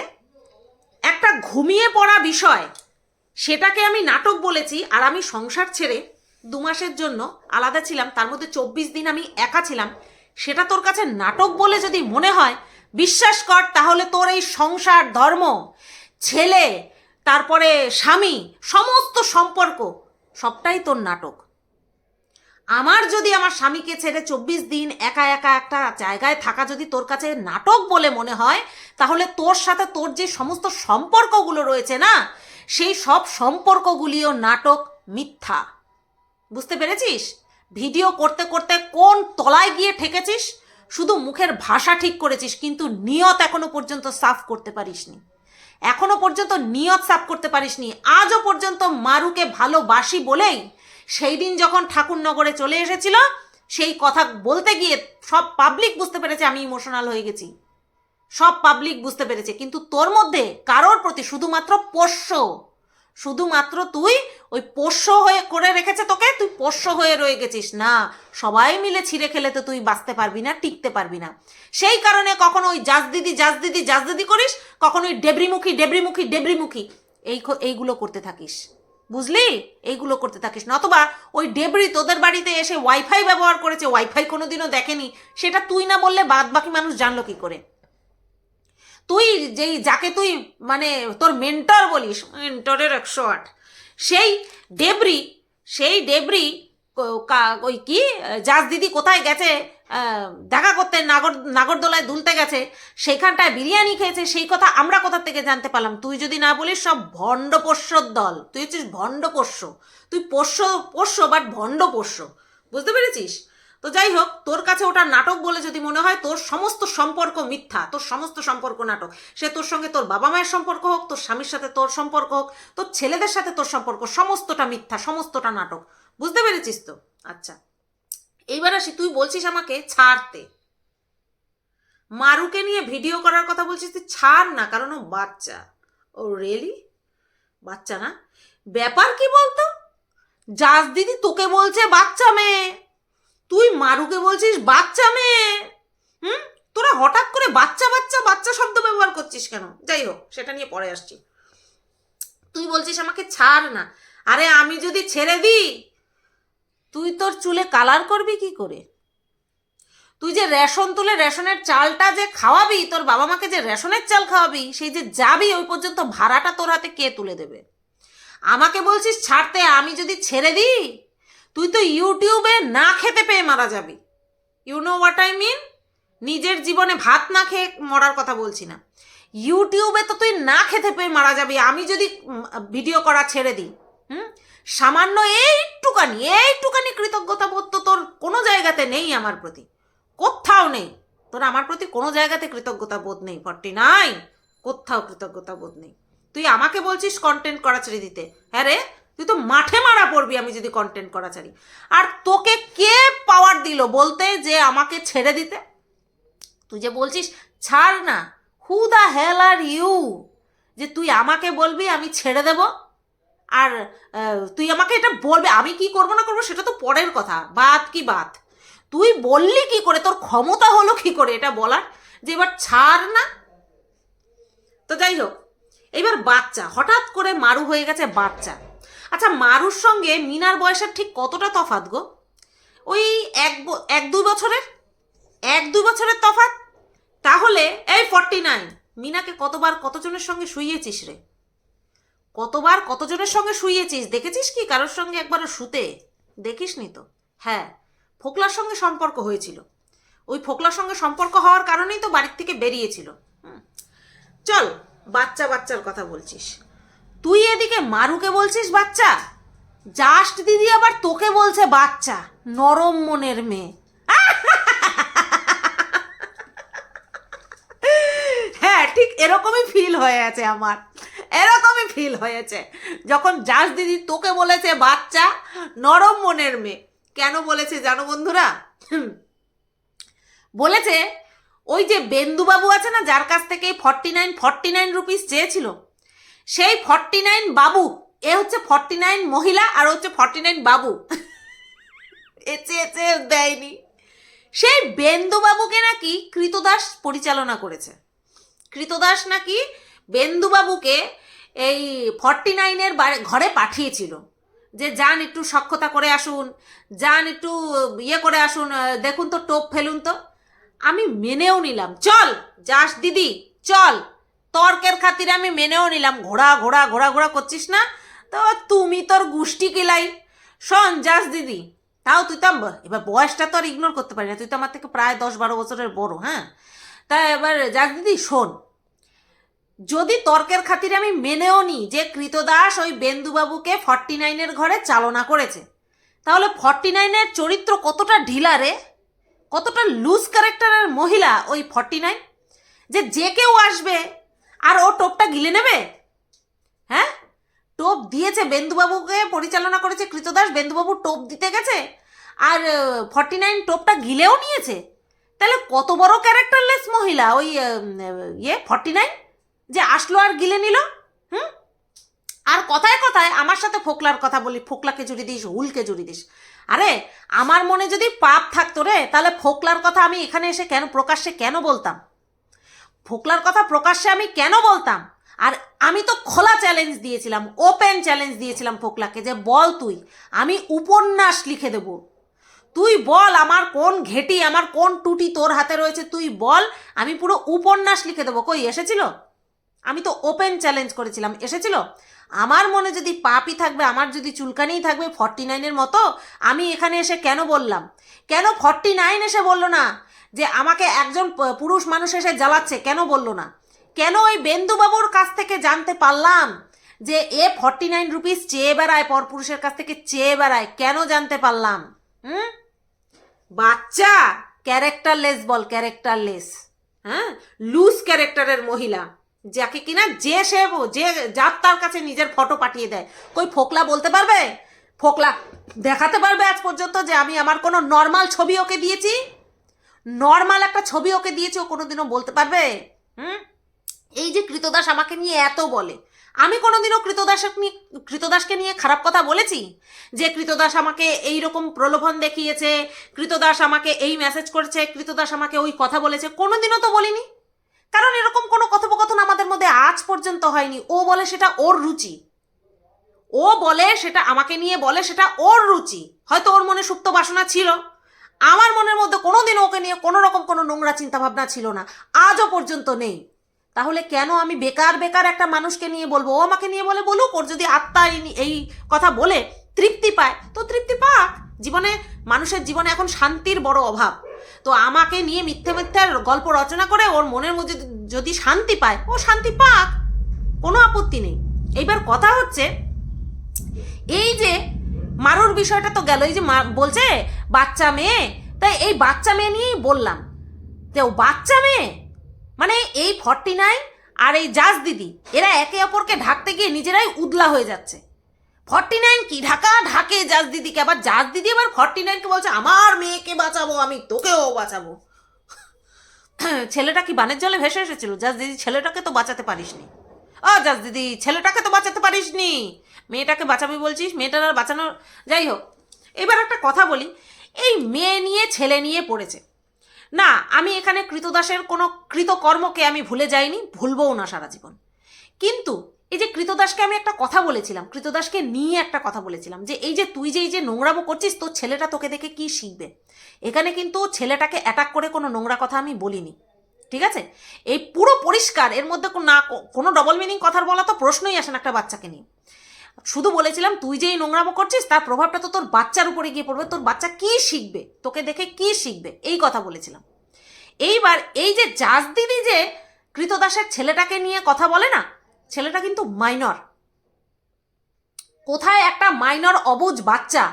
একটা ঘুমিয়ে পড়া বিষয়, সেটাকে আমি নাটক বলেছি। আর আমি সংসার ছেড়ে 2 মাসের জন্য আলাদা ছিলাম, তার মধ্যে 24 দিন আমি একা ছিলাম, সেটা তোর কাছে নাটক বলে যদি মনে হয়, বিশ্বাস কর, তাহলে তোর এই সংসার, ধর্ম, ছেলে, তারপরে স্বামী, সমস্ত সম্পর্ক সবটাই তোর নাটক। আমার যদি আমার স্বামীকে ছেড়ে 24 দিন একা একা একটা জায়গায় থাকা যদি তোর কাছে নাটক বলে মনে হয়, তাহলে তোর সাথে তোর যে সমস্ত সম্পর্কগুলো রয়েছে না, সেই সব সম্পর্কগুলিও নাটক, মিথ্যা। বুঝতে পেরেছিস? ভিডিও করতে করতে কোন তলায় গিয়ে ঠেকেছিস? শুধু মুখের ভাষা ঠিক করেছিস, কিন্তু নিয়ত এখনো পর্যন্ত সাফ করতে পারিসনি। এখনো পর্যন্ত নিয়ত সাফ করতে পারিসনি। আজও পর্যন্ত মারুকে ভালোবাসি বলেই সেই দিন যখন ঠাকুরনগরে চলে এসেছিল, সেই কথা বলতে গিয়ে সব পাবলিক বুঝতে পেরেছে আমি ইমোশনাল হয়ে গেছি, সব পাবলিক বুঝতে পেরেছে। কিন্তু তোর মধ্যে কারোর প্রতি শুধুমাত্র পোষ্য, শুধুমাত্র তুই ওই পোষ্য হয়ে করে রেখেছে তোকে, তুই পোষ্য হয়ে রয়ে গেছিস। না, সবাই মিলে ছিঁড়ে খেলে তো তুই বাঁচতে পারবি না, টিকতে পারবি না। সেই কারণে কখনো ওই জাজ দিদি করিস, কখনো ওই ডেবরিমুখী এইগুলো করতে থাকিস, বুঝলি? এইগুলো করতে থাকিস। নতবা ওই ডেবরি তোদের বাড়িতে এসে ওয়াইফাই ব্যবহার করেছে, ওয়াইফাই কোনোদিনও দেখেনি, সেটা তুই না বললে বাদ বাকি মানুষ জানলো কি করে? তুই যাকে তুই মানে তোর মেন্টর বলিস, মেন্টরের 108, সেই ডেবরি ওই কি জাজ দিদি কোথায় গেছে দেখা করতে, নাগরদোলায় দুলতে গেছে, সেইখানটায় বিরিয়ানি খেয়েছে, সেই কথা আমরা কোথা থেকে জানতে পারলাম? তুই যদি না বলিস সব ভণ্ড পোষ্যর দল, তুই হচ্ছিস ভণ্ড পোষ্য। তুই পোষ্য বাট ভণ্ড পোষ্য, বুঝতে পেরেছিস? তো যাই হোক, তোর কাছে ওটা নাটক বলে যদি মনে হয়, তোর সমস্ত সম্পর্ক মিথ্যা, তোর সমস্ত সম্পর্ক নাটক। সে তোর সঙ্গে তোর বাবা মায়ের সম্পর্ক হোক, তোর স্বামীর সাথে তোর সম্পর্ক হোক, তোর ছেলেদের সাথে তোর সম্পর্ক, সমস্তটা মিথ্যা, সমস্তটা নাটক। বুঝতে পেরেছিস তো? আচ্ছা, এইবার আসি, তুই বলছিস আমাকে ছাড়তে, মারুকে নিয়ে ভিডিও করার কথা বলছিস, তুই ছাড় না, কারণ ও বাচ্চা। ও রিয়েলি বাচ্চা না? ব্যাপার কি বলতো? জাজ দিদি তোকে বলছে বাচ্চা মেয়ে, তুই মারুকে বলছিস বাচ্চা মেয়ে। তোরা হঠাৎ করে বাচ্চা বাচ্চা বাচ্চা শব্দ ব্যবহার করছিস কেন? যাই হোক, সেটা নিয়ে পরে আসছি। তুই বলছিস আমাকে ছাড় না। আরে আমি যদি ছেড়ে দিই, তুই তোর চুলে কালার করবি কি করে? তুই যে রেশন তুলে রেশনের চালটা যে খাওয়াবি, তোর বাবা মাকে যে রেশনের চাল খাওয়াবি, সেই যে যাবি, ওই পর্যন্ত ভাড়াটা তোর হাতে কে তুলে দেবে? আমাকে বলছিস ছাড়তে, আমি যদি ছেড়ে দিই, তুই তো ইউটিউবে না খেতে পেয়ে মারা যাবি। You know what I mean? নিজের জীবনে ভাত না খেয়ে মরার কথা বলছি না, ইউটিউবে তো তুই না খেতে পেয়ে মারা যাবি আমি যদি ভিডিও করা ছেড়ে দিই। সামান্য এইটুকানি কৃতজ্ঞতা বোধ তো তোর কোনো জায়গাতে নেই আমার প্রতি, কোথাও নেই তোর আমার প্রতি কোনো জায়গাতে কৃতজ্ঞতা বোধ নেই। 49 কোথাও কৃতজ্ঞতা বোধ নেই। তুই আমাকে বলছিস কন্টেন্ট করা ছেড়ে দিতে? হ্যাঁ রে, তুই তো মাঠে মারা পড়বি আমি যদি কন্টেন্ট করা ছাড়ি। আর তোকে কে পাওয়ার দিল বলতে যে আমাকে ছেড়ে দিতে? তুই যে বলছিস ছাড় না, who the hell are you যে তুই আমাকে বলবি আমি ছেড়ে দেব? আর তুই আমাকে এটা বলবে, আমি কি করবো না করবো সেটা তো পরের কথা, বাদ কি বাদ। তুই বললি কি করে, তোর ক্ষমতা হলো কি করে এটা বলার যে এবার ছাড় না? তো যাই হোক, এইবার বাচ্চা, হঠাৎ করে মারু হয়ে গেছে বাচ্চা। আচ্ছা, মারুর সঙ্গে মিনার বয়সের ঠিক কতটা তফাৎ গো? ওই এক দুই বছরের তফাৎ। তাহলে এই 49, মিনাকে কতবার কতজনের সঙ্গে শুইয়েছিস রে? কতবার কতজনের সঙ্গে শুইয়েছিস? দেখেছিস কি কারোর সঙ্গে একবারও শুতে? দেখিসনি তো। হ্যাঁ, ফোকলার সঙ্গে সম্পর্ক হয়েছিল। ওই ফোকলার সঙ্গে সম্পর্ক হওয়ার কারণেই তো বাড়ির থেকে বেরিয়েছিল। চল, বাচ্চার কথা বলছিস তুই, এদিকে মারুকে বলছিস বাচ্চা, জাস্ট দিদি আবার তোকে বলছে বাচ্চা, নরম মনের মেয়ে। হ্যাঁ, ঠিক এরকমই ফিল হয়ে আছে আমার, এরকমই ফিল হয়েছে যখন জাস্ট দিদি তোকে বলেছে বাচ্চা, নরম মনের মেয়ে। কেন বলেছে জানো বন্ধুরা? বলেছে ওই যে বেন্দুবাবু আছে না, যার কাছ থেকে 49 রুপিস চেয়েছিল, সেই 49 বাবু, এ হচ্ছে 49 মহিলা আর হচ্ছে 49 বাবু, চেয়ে দেয়নি। সেই বেন্দুবাবুকে নাকি কৃতদাস পরিচালনা করেছে। কৃতদাস নাকি বেন্দুবাবুকে এই 49-এর ঘরে পাঠিয়েছিল যে যান একটু সখ্যতা করে আসুন, যান একটু ইয়ে করে আসুন, দেখুন তো টোপ ফেলুন তো। আমি মেনেও নিলাম, চল যাস দিদি চল, তর্কের খাতিরে আমি মেনেও নিলাম। ঘোড়া করছিস না তো তুমি তোর গুষ্টি কিলাই। শোন যাস দিদি, তাও তুই তো এবার বয়সটা তো আর ইগনোর করতে পারি না, তুই তো আমার থেকে প্রায় 10-12 বছরের বড়। হ্যাঁ, তা এবার যাস দিদি শোন, যদি তর্কের খাতিরে আমি মেনেও নিই যে কৃতদাস ওই বেন্দুবাবুকে 49-এর ঘরে চালনা করেছে, তাহলে 49-এর চরিত্র কতটা ঢিলা রে, কতটা লুজ ক্যারেক্টারের মহিলা ওই 49, যে কেউ আসবে আর ও টোপটা গিলে নেবে। হ্যাঁ, টোপ দিয়েছে, বেন্দুবাবুকে পরিচালনা করেছে কৃতদাস, বেন্দুবাবু টোপ দিতে গেছে আর 49 টোপটা গিলেও নিয়েছে। তাহলে কত বড় ক্যারেক্টারলেস মহিলা ওই 49, যে আসলো আর গিলে নিল। আর কথায় কথায় আমার সাথে ফোকলার কথা বলি, ফোকলাকে জুড়ি দিস, হুলকে জুড়ি দিস। আরে আমার মনে যদি পাপ থাকতো রে, তাহলে ফোকলার কথা আমি এখানে এসে প্রকাশ্যে কেন বলতাম? ফোকলার কথা প্রকাশ্যে আমি কেন বলতাম? আর আমি তো খোলা চ্যালেঞ্জ দিয়েছিলাম, ওপেন চ্যালেঞ্জ দিয়েছিলাম ফোকলাকে, যে বল তুই, আমি উপন্যাস লিখে দেব, তুই বল আমার কোন ঘেটি, আমার কোন টুটি তোর হাতে রয়েছে, তুই বল, আমি পুরো উপন্যাস লিখে দেবো। কই এসেছিল? আমি তো ওপেন চ্যালেঞ্জ করেছিলাম, এসেছিল? আমার মনে যদি পাপই থাকবে, আমার যদি চুলকানিই থাকবে 49-এর মতো, আমি এখানে এসে কেন বললাম? কেন 49 এসে বললো না যে আমাকে একজন পুরুষ মানুষ এসে জ্বালাচ্ছে? কেন বললো না? কেন ওই বেন্দুবাবুর কাছ থেকে জানতে পারলাম যে এ 49 রুপিস চেয়ে বেড়ায়, পরপুরুষের কাছ থেকে চেয়ে বেড়ায়? কেন জানতে পারলাম? বাচ্চা, ক্যারেক্টারলেস বল, ক্যারেক্টারলেস। হ্যাঁ, লুজ ক্যারেক্টারের মহিলা, যাকে কিনা যে যার তার কাছে নিজের ফটো পাঠিয়ে দেয়। কই ফোকলা বলতে পারবে? ফোকলা দেখাতে পারবে আজ পর্যন্ত যে আমি আমার কোনো নর্মাল ছবি ওকে দিয়েছি? নর্মাল একটা ছবি ওকে দিয়েছি, ও কোনোদিনও বলতে পারবে? এই যে কৃতদাস আমাকে নিয়ে এত বলে, আমি কোনোদিনও কৃতদাসকে নিয়ে খারাপ কথা বলেছি? যে কৃতদাস আমাকে এই রকম প্রলোভন দেখিয়েছে, কৃতদাস আমাকে এই মেসেজ করেছে, কৃতদাস আমাকে ওই কথা বলেছে, কোনোদিনও তো বলিনি। কারণ এরকম কোনো কথোপকথন আমাদের মধ্যে আজ পর্যন্ত হয়নি। ও বলে সেটা ওর রুচি, ও বলে সেটা আমাকে নিয়ে বলে সেটা ওর রুচি। হয়তো ওর মনে সুপ্ত বাসনা ছিল, আমার মনের মধ্যে কোনোদিন ওকে নিয়ে কোনো রকম কোনো নোংরা চিন্তাভাবনা ছিল না, আজও পর্যন্ত নেই। তাহলে কেন আমি বেকার একটা মানুষকে নিয়ে বলবো? ও আমাকে নিয়ে বলে বলুক, ওর যদি আত্মা এই কথা বলে তৃপ্তি পায় তো তৃপ্তি পাক। জীবনে, মানুষের জীবনে এখন শান্তির বড় অভাব, তো আমাকে নিয়ে মিথ্যে গল্প রচনা করে ওর মনের মধ্যে যদি শান্তি পায়, ও শান্তি পাক, কোনো আপত্তি নেই। এইবার কথা হচ্ছে এই যে মারুর বিষয়টা তো গেল, এই যে বলছে বাচ্চা মেয়ে, তাই এই বাচ্চা মেয়ে নিয়েই বললাম। তো বাচ্চা মেয়ে মানে এই 49 আর এই জাজ দিদি, এরা একে অপরকে ঢাকতে গিয়ে নিজেরাই উদলা হয়ে যাচ্ছে। 49 কি ঢাকে জাজ দিদিকে, আবার জাজ দিদি আবার 49-কে বলছে আমার মেয়েকে বাঁচাবো, আমি তোকেও বাঁচাবো। ছেলেটা কি বানের জলে ভেসে এসেছিল? জাজ দিদি ছেলেটাকে তো বাঁচাতে পারিসনি। জাজ দিদি ছেলেটাকে তো বাঁচাতে পারিসনি, মেয়েটাকে বাঁচাবি বলছিস, মেয়েটার আর বাঁচানোর। যাই হোক, এবার একটা কথা বলি, এই মেয়ে নিয়ে ছেলে নিয়ে পড়েছে না। আমি এখানে কৃতদাসের কোনো কৃতকর্মকে আমি ভুলে যাইনি, ভুলবও না সারা জীবন। কিন্তু এই যে কৃতদাসকে আমি একটা কথা বলেছিলাম, কৃতদাসকে নিয়ে একটা কথা বলেছিলাম যে এই যে তুই যে এই যে নোংরামো করছিস, তোর ছেলেটা তোকে দেখে কি শিখবে। এখানে কিন্তু ছেলেটাকে অ্যাটাক করে কোনো নোংরা কথা আমি বলিনি, ঠিক আছে? এই পুরো পরিষ্কার, এর মধ্যে কোনো ডবল মিনিং কথার বলা তো প্রশ্নই আসে না একটা বাচ্চাকে নিয়ে। শুধু বলেছিলাম তুই যে এই নোংরামো করছিস তার প্রভাবটা তো তোর বাচ্চার উপরে গিয়ে পড়বে, তোর বাচ্চা কি শিখবে, তোকে দেখে কি শিখবে, এই কথা বলেছিলাম। এইবার এই যে জাজ দিদি যে কৃতদাসের ছেলেটাকে নিয়ে কথা বলে না, ছেলেটা কিন্তু মাইনর। কোথায় একটা মাইনর অবুঝ বাচ্চা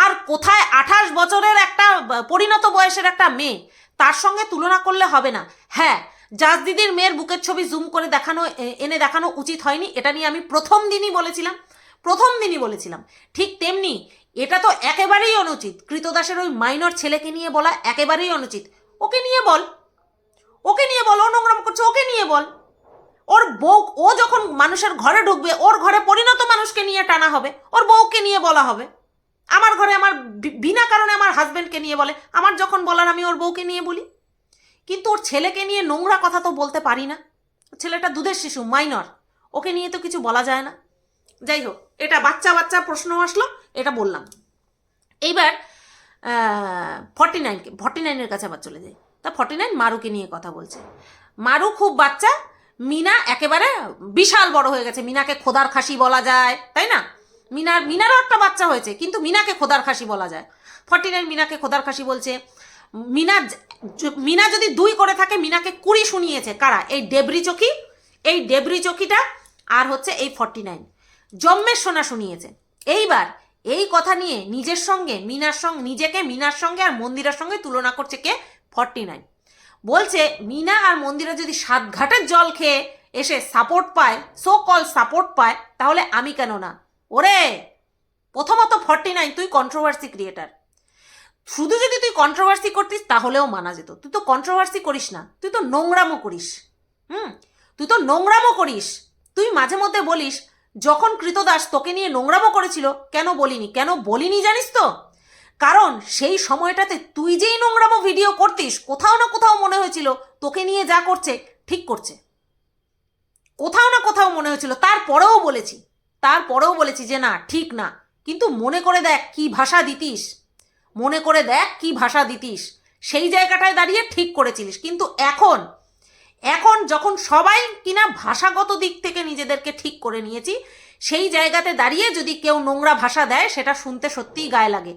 আর কোথায় 28 বছরের একটা পরিণত বয়সের একটা মেয়ে, তার সঙ্গে তুলনা করলে হবে না। হ্যাঁ, জাজ দিদির মেয়ের বুকের ছবি জুম করে এনে দেখানো উচিত হয়নি, এটা নিয়ে আমি প্রথম দিনই বলেছিলাম। ঠিক তেমনি এটা তো একেবারেই অনুচিত, কৃতদাসের ওই মাইনর ছেলেকে নিয়ে বলা একেবারেই অনুচিত। ওকে নিয়ে বল, ও নোংরাম করছে, ওকে নিয়ে বল। ওর বউ, ও যখন মানুষের ঘরে ঢুকবে, ওর ঘরে পরিণত মানুষকে নিয়ে টানা হবে, ওর বউকে নিয়ে বলা হবে। আমার ঘরে আমার বিনা কারণে আমার হাজব্যান্ডকে নিয়ে বলে, আমার যখন বলার আমি ওর বউকে নিয়ে বলি। কিন্তু ওর ছেলেকে নিয়ে নোংরা কথা তো বলতে পারি না, ছেলেটা দুধের শিশু, মাইনর, ওকে নিয়ে তো কিছু বলা যায় না। যাই হোক, এটা বাচ্চা প্রশ্ন আসলো, এটা বললাম। এইবার 49-এর কাছে আবার চলে যাই। তা 49 মারুকে নিয়ে কথা বলছে। মারু খুব বাচ্চা, মিনা একেবারে বিশাল বড় হয়ে গেছে, মিনাকে খোদার খাসি বলা যায়, তাই না? মিনারও একটা বাচ্চা হয়েছে, কিন্তু মিনাকে খোদার খাসি বলা যায়। 49 মিনাকে খোদার খাসি বলছে। মিনা যদি 2 করে থাকে, মিনাকে 20 শুনিয়েছে কারা? এই ডেবরি চকিটা আর হচ্ছে এই 49 জম্মের সোনা শুনিয়েছে। এইবার এই কথা নিয়ে নিজেকে মিনার সঙ্গে আর মন্দিরার সঙ্গে তুলনা করছে কে? 49 বলছে মিনা আর মন্দিরা যদি 7 ঘাটের জল খেয়ে এসে সাপোর্ট পায়, সো কল সাপোর্ট পায়, তাহলে আমি কেন না? ওরে, প্রথমত 49 তুই কন্ট্রোভার্সি ক্রিয়েটার। শুধু যদি তুই কন্ট্রোভার্সি করতিস তাহলেও মানা যেত। তুই তো কন্ট্রোভার্সি করিস না, তুই তো নোংরামো করিস। তুই মাঝে মধ্যে বলিস যখন কৃতদাস তোকে নিয়ে নোংরামো করেছিল কেন বলিনি জানিস তো? কারণ সেই সময়টাতে তুই যেই নোংরামো ভিডিও করতিস, কোথাও না কোথাও মনে হয়েছিল তোকে নিয়ে যা করছে ঠিক করছে, কোথাও না কোথাও মনে হয়েছিল। তারপরেও বলেছি যে না, ঠিক না। কিন্তু মনে করে দেখ কি ভাষা দিতিস, সেই জায়গাটায় দাঁড়িয়ে ঠিক করেছিলিস। কিন্তু এখন যখন সবাই কিনা ভাষাগত দিক থেকে নিজেদেরকে ঠিক করে নিয়েছি, সেই জায়গাতে দাঁড়িয়ে যদি কেউ নোংরা ভাষা দেয়, সেটা শুনতে সত্যিই গায়ে লাগে।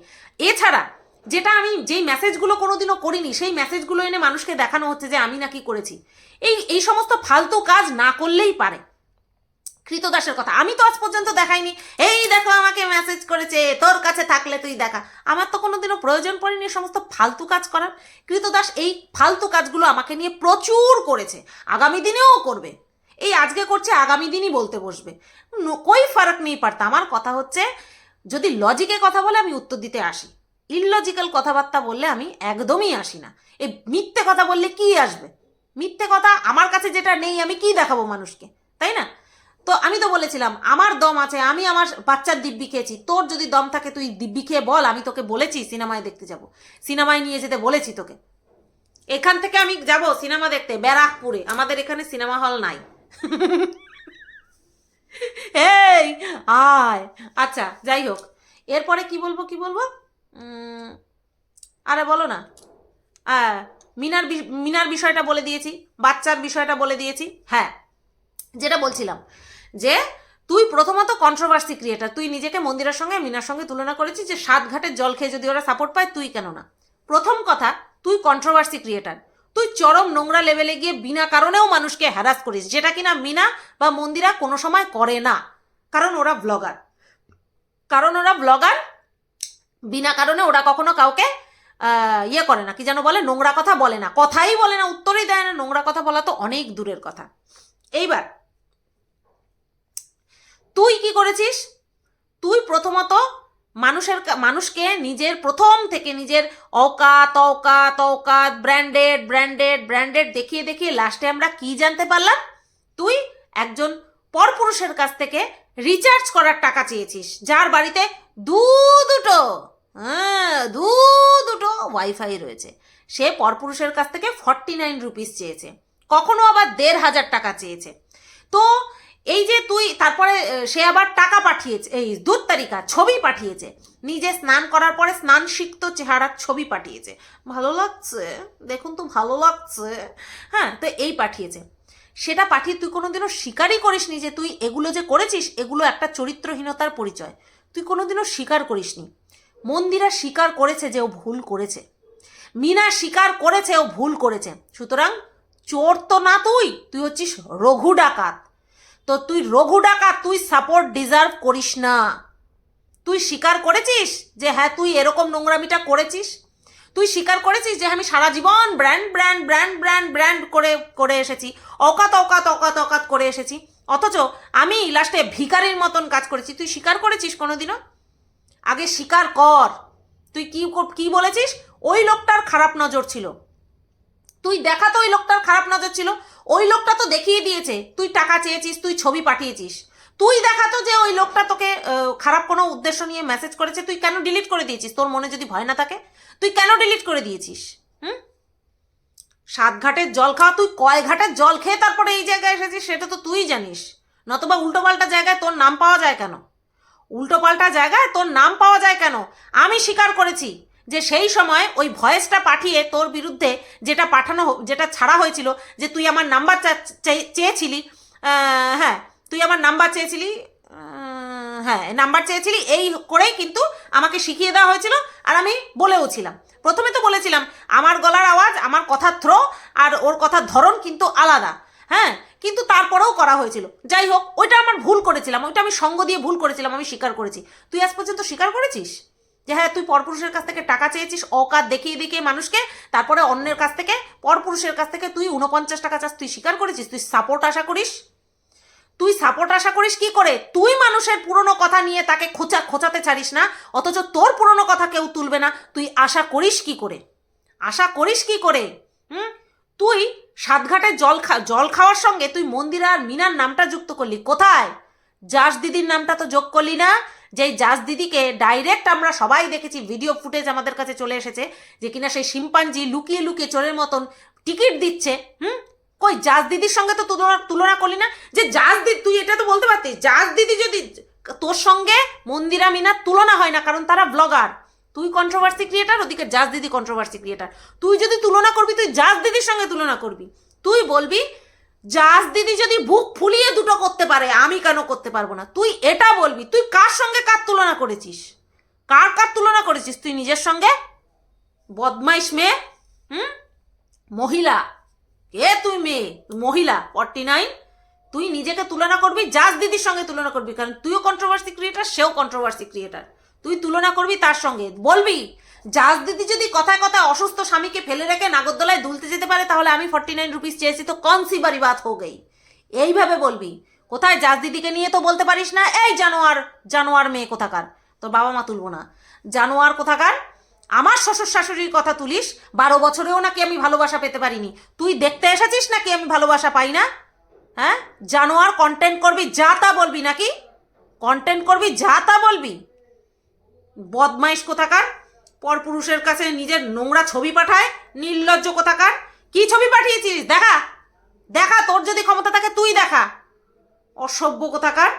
এছাড়া যেই মেসেজগুলো কোনোদিনও করিনি, সেই মেসেজগুলো এনে মানুষকে দেখানো হচ্ছে যে আমি নাকি করেছি। এই সমস্ত ফালতু কাজ না করলেই পারে। কৃতদাসের কথা আমি তো আজ পর্যন্ত দেখাইনি, এই দেখো আমাকে মেসেজ করেছে, তোর কাছে থাকলে তুই দেখা। আমার তো কোনোদিনও প্রয়োজন পড়েনি সমস্ত ফালতু কাজ করার। কৃতদাস এই ফালতু কাজগুলো আমাকে নিয়ে প্রচুর করেছে, আগামী দিনেও করবে। এই আজকে করছে, আগামী দিনই বলতে বসবে, কই ফারাক নেই পারতা। আমার কথা হচ্ছে, যদি লজিকে কথা বলে আমি উত্তর দিতে আসি, ইললজিক্যাল কথাবার্তা বললে আমি একদমই আসি না। এই মিথ্যে কথা বললে কি আসবে? মিথ্যে কথা আমার কাছে যেটা নেই আমি কি দেখাবো মানুষকে, তাই না? তো আমি তো বলেছিলাম আমার দম আছে, আমি আমার বাচ্চার দিব্যি খেয়েছি। তোর যদি দম থাকে তুই দিব্যি খেয়ে বল। আমি তোকে বলেছি সিনেমায় দেখতে যাব, সিনেমায় নিয়ে যেতে বলেছি তোকে। এখান থেকে আমি যাব সিনেমা দেখতে ব্যারাকপুরে, আমাদের এখানে সিনেমা হল নাই। এই আয়। আচ্ছা, যাই হোক, এরপরে কি বলবো আরে বলো না। মিনার বিষয়টা বলে দিয়েছি, বাচ্চার বিষয়টা বলে দিয়েছি। হ্যাঁ, যেটা বলছিলাম যে তুই প্রথমত কন্ট্রোভার্সি ক্রিয়েটার, তুই নিজেকে মন্দিরের সঙ্গে মিনার সঙ্গে তুলনা করেছিস যে 7 ঘাটের জল খেয়ে যদি ওরা সাপোর্ট পায়, তুই কেন না? প্রথম কথা, তুই কন্ট্রোভার্সি ক্রিয়েটার, তুই চরম নোংরা লেভেলে গিয়ে বিনা কারণেও মানুষকে হ্যারাস করিস, যেটা কিনা মিনা বা মন্দিরা কোনো সময় করে না। কারণ ওরা ব্লগার, বিনা কারণে ওরা কখনো কাউকে করে না, কি যেন বলে, নোংরা কথা বলে না, উত্তরই দেয় না। নোংরা কথা বলা তো অনেক দূরের কথা। এইবার তুই কি করেছিস? তুই প্রথমত মানুষকে নিজের প্রথম থেকে নিজের অকাত ব্র্যান্ডেড দেখিয়ে লাস্টে আমরা কি জানতে পারলাম? তুই একজন পরপুরুষের কাছ থেকে রিচার্জ করার টাকা চেয়েছিস, যার বাড়িতে দুটো ওয়াইফাই রয়েছে। সে পরপুরুষের কাছ থেকে 49 রুপিস চেয়েছে, কখনো আবার 1500 টাকা চেয়েছে। তো এই যে তুই তারপরে সে আবার টাকা পাঠিয়েছে, এই দুধ তালিকা ছবি পাঠিয়েছে, নিজে স্নান করার পরে স্নান সিক্ত চেহারার ছবি পাঠিয়েছে, ভালো লাগছে দেখুন তো ভালো লাগছে, হ্যাঁ, তো এই পাঠিয়েছে। সেটা পাঠিয়ে তুই কোনোদিনও স্বীকারই করিসনি যে তুই এগুলো যে করেছিস এগুলো একটা চরিত্রহীনতার পরিচয়, তুই কোনোদিনও স্বীকার করিসনি। মন্দিরা স্বীকার করেছে যে ও ভুল করেছে, মিনা স্বীকার করেছে ও ভুল করেছে, সুতরাং চোর তো না, তুই তুই হচ্ছিস রঘু ডাকাত। তো তুই রঘু ডাকাত, তুই সাপোর্ট ডিজার্ভ করিস না। তুই স্বীকার করেছিস যে হ্যাঁ তুই এরকম নোংরামিটা করেছিস, তুই স্বীকার করেছিস যে আমি সারা জীবন brand brand brand brand brand করে করে এসেছি, অকাত অকাত অকাত অকাত করে এসেছি, অথচ আমি লাস্টে ভিখারির মতন কাজ করেছি। তুই স্বীকার করেছিস কোনোদিনও? আগে স্বীকার কর। তুই কি বলেছিস? ওই লোকটার খারাপ নজর ছিল, তুই দেখা তো ওই লোকটার খারাপ নজর ছিল, ওই লোকটা তো দেখিয়ে দিয়েছে তুই টাকা চেয়েছিস, তুই ছবি পাঠিয়েছিস, তুই দেখাতো যে ওই লোকটা তোকে খারাপ কোনো উদ্দেশ্য নিয়ে মেসেজ করেছে, তুই কেন ডিলিট করে দিয়েছিস? তোর মনে যদি ভয় না থাকে তুই কেন ডিলিট করে দিয়েছিস? সাত ঘাটের জল খাওয়া, তুই কয় ঘাটের জল খেয়ে তারপরে এই জায়গায় এসেছিস সেটা তো তুই জানিস, নতবা উল্টোপাল্টা জায়গায় তোর নাম পাওয়া যায় কেন? উল্টোপাল্টা জায়গায় তোর নাম পাওয়া যায় কেন? আমি স্বীকার করেছি যে সেই সময় ওই ভয়েসটা পাঠিয়ে তোর বিরুদ্ধে যেটা ছাড়া হয়েছিল, যে তুই আমার নাম্বার চেয়েছিলি, হ্যাঁ তুই আমার নাম্বার চেয়েছিলি, হ্যাঁ নাম্বার চেয়েছিলি, এই করেই কিন্তু আমাকে শিখিয়ে দেওয়া হয়েছিল। আর আমি বলেও ছিলাম, প্রথমে তো বলেছিলাম আমার গলার আওয়াজ, আমার কথার থ্রো আর ওর কথার ধরন কিন্তু আলাদা, হ্যাঁ, কিন্তু তারপরেও করা হয়েছিল। যাই হোক, ওইটা আমার ভুল করেছিলাম, ওইটা আমি সঙ্গ দিয়ে ভুল করেছিলাম, আমি স্বীকার করেছি। তুই আজ পর্যন্ত স্বীকার করেছিস যে হ্যাঁ তুই পরপুরুষের কাছ থেকে টাকা চেয়েছিস, অকাত দেখিয়ে দেখিয়ে মানুষকে, তারপরে অন্যের কাছ থেকে, পরপুরুষের কাছ থেকে তুই 49 টাকা চাস, তুই স্বীকার করেছিস? তুই সাপোর্ট আশা করিস? তুই সাপোর্ট আশা করিস কি করে? তুই মানুষের পুরনো কথা নিয়ে তাকে খোঁচাতে ছাড়িস না, অথচ তোর পুরনো কথা কেউ তুলবে না, তুই আশা করিস কি করে? আশা করিস কি করে? তুই সাতঘাটে জল খাওয়ার সঙ্গে তুই মন্দিরা আর মিনার নামটা যুক্ত করলি কোথায়? জাস দিদির নামটা তো যোগ করলি না, যেই জাস দিদিকে ডাইরেক্ট আমরা সবাই দেখেছি, ভিডিও ফুটেজ আমাদের কাছে চলে এসেছে, যে কিনা সেই শিম্পাঞ্জি লুকিয়ে লুকিয়ে চোরের মতন টিকিট দিচ্ছে। কই জাস দিদির সঙ্গে তো তুলনা করলি না, যে জাস দিদি, তুই এটা তো বলতে পারতিস জাস দিদি যদি তোর সঙ্গে মন্দিরা মিনার তুলনা হয় না, কারণ তারা ব্লগার, তুই কন্ট্রোভার্সি ক্রিয়েটার, ওদিকে জাস দিদি কন্ট্রোভার্সি ক্রিয়েটার। তুই যদি তুলনা করবি তুই জাস দিদির সঙ্গে তুলনা করবি, তুই বলবি জাস দিদি যদি বুক ফুলিয়ে দুটো করতে পারে আমি কেন করতে পারবো না, তুই এটা বলবি। তুই কার সঙ্গে কার তুলনা করেছিস? কার তুলনা করেছিস তুই নিজের সঙ্গে? বদমাইশ মেয়ে, মহিলা, কে তুই? মেয়ে, মহিলা 49, তুই নিজেকে তুলনা করবি জাস দিদির সঙ্গে তুলনা করবি, কারণ তুইও কন্ট্রোভার্সি ক্রিয়েটার, সেও কন্ট্রোভার্সি ক্রিয়েটার, তুই তুলনা করবি তার সঙ্গে। বলবি জাস দিদি যদি কথায় কথায় অসুস্থ স্বামীকে ফেলে রেখে নাগরদোলায় দুলতে যেতে পারে, তাহলে আমি 49 রুপিস চেয়েছি তো কন সি বারি বাত হো গই, এইভাবে বলবি। কোথায় জাস দিদিকে নিয়ে তো বলতে পারিস না এই জানোয়ার মেয়ে কোথাকার, তোর বাবা মা তুলবো না, জানোয়ার কোথাকার। আমার শ্বশুর শাশুড়ির কথা তুলিস, 12 বছরেও নাকি আমি ভালোবাসা পেতে পারিনি, তুই দেখতে এসেছিস নাকি আমি ভালোবাসা পাই না? হ্যাঁ, জানোয়ার, কন্টেন্ট করবি যা তা বলবি নাকি? কন্টেন্ট করবি যা তা বলবি? বদমাইশ কোথাকার, পরপুরুষের কাছে নিজের নোংরা ছবি পাঠায়, নির্লজ্জ কোথাকার। কি ছবি পাঠিয়েছিস? দেখা দেখা, তোর যদি ক্ষমতা থাকে তুই দেখা। অসভ্য কোথাকার,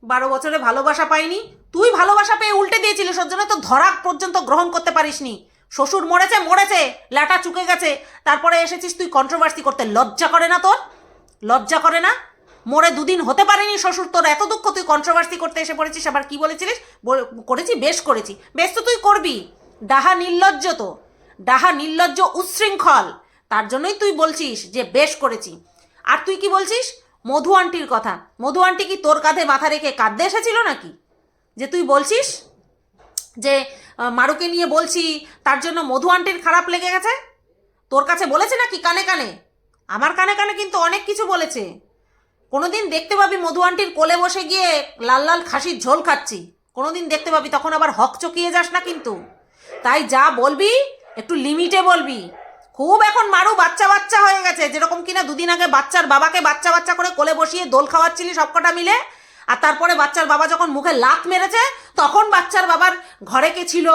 12 বছরে ভালোবাসা পাইনি, তুই ভালোবাসা পেয়ে উল্টে দিয়েছিলিস, ওর জন্য তো ধরা পর্যন্ত গ্রহণ করতে পারিসনি। শ্বশুর মরেছে, লাটা চুকে গেছে, তারপরে এসেছিস তুই কন্ট্রোভার্সি করতে। লজ্জা করে না তোর? লজ্জা করে না? মরে 2 দিন হতে পারেনি শ্বশুর, তোর এত দুঃখ, তুই কন্ট্রোভার্সি করতে এসে পড়েছিস। আবার কি বলেছিলিস? করেছি, বেশ করেছি, বেশ তো তুই করবি। ডাহা নির্লজ্জ, তো ডাহা নির্লজ্জ, উচ্ছৃঙ্খল, তার জন্যই তুই বলছিস যে বেশ করেছি। আর তুই কি বলছিস? মধু আন্টির কথা, মধু আন্টি কি তোর কাঁধে মাথা রেখে কাঁদতে এসেছিল নাকি? যে তুই বলছিস যে মারুকে নিয়ে বলছি তার জন্য মধু আন্টির খারাপ লেগে গেছে, তোর কাছে বলেছে নাকি কানে কানে? আমার কানে কানে কিন্তু অনেক কিছু বলেছে। কোনোদিন দেখতে পাবি মধু আন্টির কোলে বসে গিয়ে লাল লাল খাসির ঝোল খাচ্ছি, কোনোদিন দেখতে পাবি, তখন আবার হক চকিয়ে যাস না কিন্তু। তাই যা বলবি একটু লিমিটে বলবি। খুব এখন মারু বাচ্চা হয়ে গেছে, যেরকম কিনা 2 দিন আগে বাচ্চার বাবাকে বাচ্চা করে কোলে বসিয়ে দোল খাওয়াচ্ছিলি সবকটা মিলে, আর তারপরে বাচ্চার বাবা যখন মুখে লাত মেরেছে তখন বাচ্চার বাবার ঘরে কে ছিল,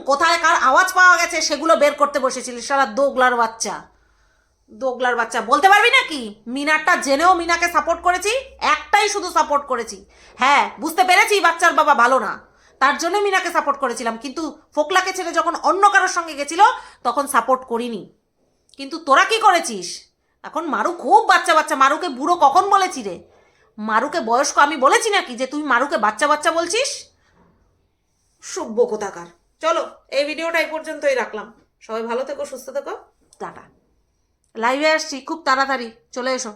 কোথায় কার আওয়াজ পাওয়া গেছে সেগুলো বের করতে বসেছিলিস, সারা দোগলার বাচ্চা। দোগলার বাচ্চা, বলতে পারবি নাকি? মিনারটা জেনেও মিনাকে সাপোর্ট করেছি, একটাই শুধু সাপোর্ট করেছি। হ্যাঁ, বুঝতে পেরেছি বাচ্চার বাবা ভালো না, তার জন্য মিনাকে সাপোর্ট করেছিলাম, কিন্তু ফোকলাকে ছেড়ে যখন অন্য কারোর সঙ্গে গেছিল তখন সাপোর্ট করিনি। কিন্তু তোরা কি করেছিস? এখন মারু খুব বাচ্চা বাচ্চা। মারুকে বুড়ো কখন বলেছি রে? মারুকে বয়স্ক আমি বলেছি নাকি যে তুই মারুকে বাচ্চা বাচ্চা বলছিস? সভ্য কোথাকার। চলো, এই ভিডিওটা এই পর্যন্তই রাখলাম। সবাই ভালো থেকো, সুস্থ থেকো, টাটা। লাইভে আসছি খুব তাড়াতাড়ি, চলে এসো।